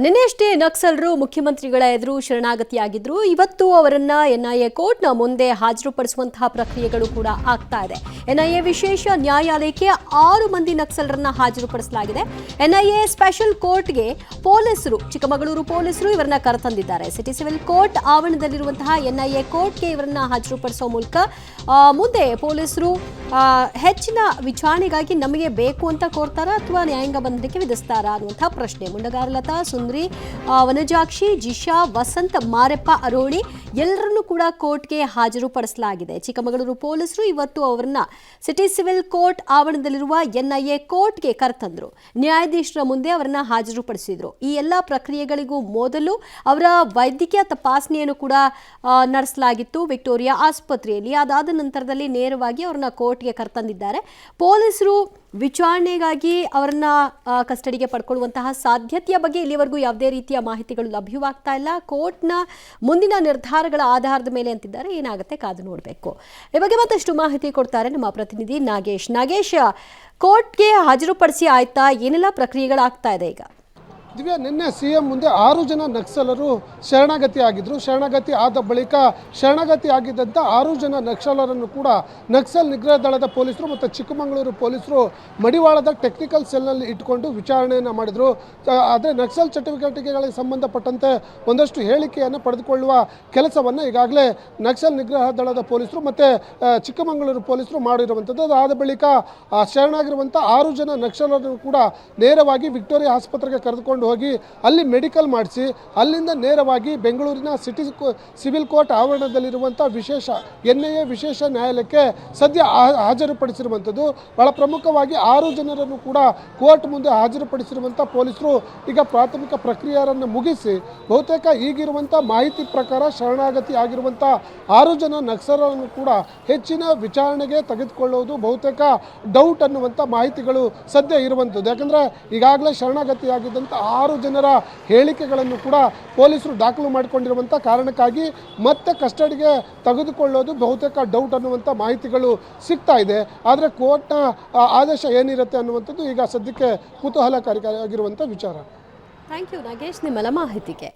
ನಿನ್ನೆಷ್ಟೇ ನಕ್ಸಲರು ಮುಖ್ಯಮಂತ್ರಿಗಳ ಎದುರು ಶರಣಾಗತಿಯಾಗಿದ್ರು. ಇವತ್ತು ಅವರನ್ನ ಎನ್ಐಎ ಕೋರ್ಟ್ನ ಮುಂದೆ ಹಾಜರುಪಡಿಸುವಂತಹ ಪ್ರಕ್ರಿಯೆಗಳು ಕೂಡ ಆಗ್ತಾ ಇದೆ. ಎನ್ಐಎ ವಿಶೇಷ ನ್ಯಾಯಾಲಯಕ್ಕೆ 6 ಮಂದಿ ನಕ್ಸಲರನ್ನ ಹಾಜರುಪಡಿಸಲಾಗಿದೆ. ಎನ್ಐಎ ಸ್ಪೆಷಲ್ ಕೋರ್ಟ್ಗೆ ಪೊಲೀಸರು, ಚಿಕ್ಕಮಗಳೂರು ಪೊಲೀಸರು ಇವರನ್ನ ಕರೆತಂದಿದ್ದಾರೆ. ಸಿಟಿ ಸಿವಿಲ್ ಕೋರ್ಟ್ ಆವರಣದಲ್ಲಿರುವಂತಹ ಎನ್ಐಎ ಕೋರ್ಟ್ಗೆ ಇವರನ್ನ ಹಾಜರುಪಡಿಸುವ ಮೂಲಕ ಮುಂದೆ ಪೊಲೀಸರು ಹೆಚ್ಚಿನ ವಿಚಾರಣೆಗಾಗಿ ನಮಗೆ ಬೇಕು ಅಂತ ಕೋರ್ತಾರಾ ಅಥವಾ ನ್ಯಾಯಾಂಗ ಬಂಧನಕ್ಕೆ ವಿಧಿಸ್ತಾರಾ ಅನ್ನುವಂತಹ ಪ್ರಶ್ನೆ. ಮುಂಡಗಾರಲತಾ, ಸುಂದ್ರಿ, ವನಜಾಕ್ಷಿ, ಜಿಶಾ, ವಸಂತ್, ಮಾರೆಪ್ಪ, ಅರೋಳಿ ಎಲ್ಲರನ್ನೂ ಕೂಡ ಕೋರ್ಟ್ಗೆ ಹಾಜರುಪಡಿಸಲಾಗಿದೆ. ಚಿಕ್ಕಮಗಳೂರು ಪೊಲೀಸರು ಇವತ್ತು ಅವರನ್ನ ಸಿಟಿ ಸಿವಿಲ್ ಕೋರ್ಟ್ ಆವರಣದಲ್ಲಿರುವ ಎನ್ಐಎ ಕೋರ್ಟ್ಗೆ ಕರೆತಂದ್ರು. ನ್ಯಾಯಾಧೀಶರ ಮುಂದೆ ಅವರನ್ನ ಹಾಜರುಪಡಿಸಿದ್ರು. ಈ ಎಲ್ಲ ಪ್ರಕ್ರಿಯೆಗಳಿಗೂ ಮೊದಲು ಅವರ ವೈದ್ಯಕೀಯ ತಪಾಸಣೆಯನ್ನು ಕೂಡ ನಡೆಸಲಾಗಿತ್ತು ವಿಕ್ಟೋರಿಯಾ ಆಸ್ಪತ್ರೆಯಲ್ಲಿ. ಅದಾದ ನಂತರದಲ್ಲಿ ನೇರವಾಗಿ ಅವರನ್ನ ಕೋರ್ಟ್ಗೆ ಕರೆತಂದಿದ್ದಾರೆ. ಪೊಲೀಸರು ವಿಚಾರಣೆಗಾಗಿ ಅವರನ್ನ ಕಸ್ಟಡಿಗೆ ಪಡ್ಕೊಳ್ಳುವಂತಹ ಸಾಧ್ಯತೆಯ ಬಗ್ಗೆ ಇಲ್ಲಿವರೆಗೂ ಯಾವುದೇ ರೀತಿಯ ಮಾಹಿತಿಗಳು ಲಭ್ಯವಾಗ್ತಾ ಇಲ್ಲ. ಕೋರ್ಟ್ನ ಮುಂದಿನ ನಿರ್ಧಾರಗಳ ಆಧಾರದ ಮೇಲೆ ಅಂತಿದ್ದಾರೆ. ಏನಾಗುತ್ತೆ ಕಾದು ನೋಡಬೇಕು. ಈ ಬಗ್ಗೆ ಮತ್ತಷ್ಟು ಮಾಹಿತಿ ಕೊಡ್ತಾರೆ ನಮ್ಮ ಪ್ರತಿನಿಧಿ ನಾಗೇಶ್. ಕೋರ್ಟ್ಗೆ ಹಾಜರುಪಡಿಸಿ ಆಯ್ತಾ? ಏನೆಲ್ಲ ಪ್ರಕ್ರಿಯೆಗಳಾಗ್ತಾ ಇದೆ ಈಗ? ದಿವ್ಯಾ, ನಿನ್ನೆ ಸಿಎಂ ಮುಂದೆ 6 ಜನ ನಕ್ಸಲರು ಶರಣಾಗತಿ ಆಗಿದ್ರು. ಶರಣಾಗತಿ ಆದ ಬಳಿಕ ಶರಣಾಗತಿ ಆಗಿದ್ದಂಥ 6 ಜನ ನಕ್ಸಲರನ್ನು ಕೂಡ ನಕ್ಸಲ್ ನಿಗ್ರಹ ದಳದ ಪೊಲೀಸರು ಮತ್ತು ಚಿಕ್ಕಮಗಳೂರು ಪೊಲೀಸರು ಮಡಿವಾಳದ ಟೆಕ್ನಿಕಲ್ ಸೆಲ್ನಲ್ಲಿ ಇಟ್ಕೊಂಡು ವಿಚಾರಣೆಯನ್ನು ಮಾಡಿದರು. ಆದರೆ ನಕ್ಸಲ್ ಚಟುವಟಿಕೆಗಳಿಗೆ ಸಂಬಂಧಪಟ್ಟಂತೆ ಒಂದಷ್ಟು ಹೇಳಿಕೆಯನ್ನು ಪಡೆದುಕೊಳ್ಳುವ ಕೆಲಸವನ್ನು ಈಗಾಗಲೇ ನಕ್ಸಲ್ ನಿಗ್ರಹ ದಳದ ಪೊಲೀಸರು ಮತ್ತು ಚಿಕ್ಕಮಗಳೂರು ಪೊಲೀಸರು ಮಾಡಿರುವಂಥದ್ದು. ಅದಾದ ಬಳಿಕ ಶರಣಾಗಿರುವಂಥ 6 ಜನ ನಕ್ಸಲರನ್ನು ಕೂಡ ನೇರವಾಗಿ ವಿಕ್ಟೋರಿಯಾ ಆಸ್ಪತ್ರೆಗೆ ಕರೆದುಕೊಂಡು ಹೋಗಿ ಅಲ್ಲಿ ಮೆಡಿಕಲ್ ಮಾಡಿಸಿ ಅಲ್ಲಿಂದ ನೇರವಾಗಿ ಬೆಂಗಳೂರಿನ ಸಿಟಿ ಸಿವಿಲ್ ಕೋರ್ಟ್ ಆವರಣದಲ್ಲಿರುವಂಥ ಎನ್ಐಎ ವಿಶೇಷ ನ್ಯಾಯಾಲಯಕ್ಕೆ ಸದ್ಯ ಹಾಜರುಪಡಿಸಿರುವಂಥದ್ದು. ಬಹಳ ಪ್ರಮುಖವಾಗಿ 6 ಜನರನ್ನು ಕೂಡ ಕೋರ್ಟ್ ಮುಂದೆ ಹಾಜರುಪಡಿಸಿರುವಂಥ ಪೊಲೀಸರು ಈಗ ಪ್ರಾಥಮಿಕ ಪ್ರಕ್ರಿಯೆಯನ್ನು ಮುಗಿಸಿ ಬಹುತೇಕ ಈಗಿರುವಂಥ ಮಾಹಿತಿ ಪ್ರಕಾರ ಶರಣಾಗತಿ ಆಗಿರುವಂಥ 6 ಜನ ನಕ್ಸಲರನ್ನು ಕೂಡ ಹೆಚ್ಚಿನ ವಿಚಾರಣೆಗೆ ತೆಗೆದುಕೊಳ್ಳುವುದು ಬಹುತೇಕ ಡೌಟ್ ಅನ್ನುವಂಥ ಮಾಹಿತಿಗಳು ಸದ್ಯ ಇರುವಂಥದ್ದು. ಯಾಕಂದರೆ ಈಗಾಗಲೇ ಶರಣಾಗತಿಯಾಗಿದ್ದಂಥ 6 ಜನರ ಹೇಳಿಕೆಗಳನ್ನು ಕೂಡ ಪೊಲೀಸರು ದಾಖಲು ಮಾಡಿಕೊಂಡಿರುವಂಥ ಕಾರಣಕ್ಕಾಗಿ ಮತ್ತೆ ಕಸ್ಟಡಿಗೆ ತೆಗೆದುಕೊಳ್ಳೋದು ಬಹುತೇಕ ಡೌಟ್ ಅನ್ನುವಂಥ ಮಾಹಿತಿಗಳು ಸಿಗ್ತಾ ಇದೆ. ಆದರೆ ಕೋರ್ಟ್ನ ಆದೇಶ ಏನಿರುತ್ತೆ ಅನ್ನುವಂಥದ್ದು ಈಗ ಸದ್ಯಕ್ಕೆ ಕುತೂಹಲಕಾರಿಯಾಗಿರುವಂಥ ವಿಚಾರ. ಥ್ಯಾಂಕ್ ಯು ನಾಗೇಶ್, ನಿಮ್ಮೆಲ್ಲ ಮಾಹಿತಿಗೆ.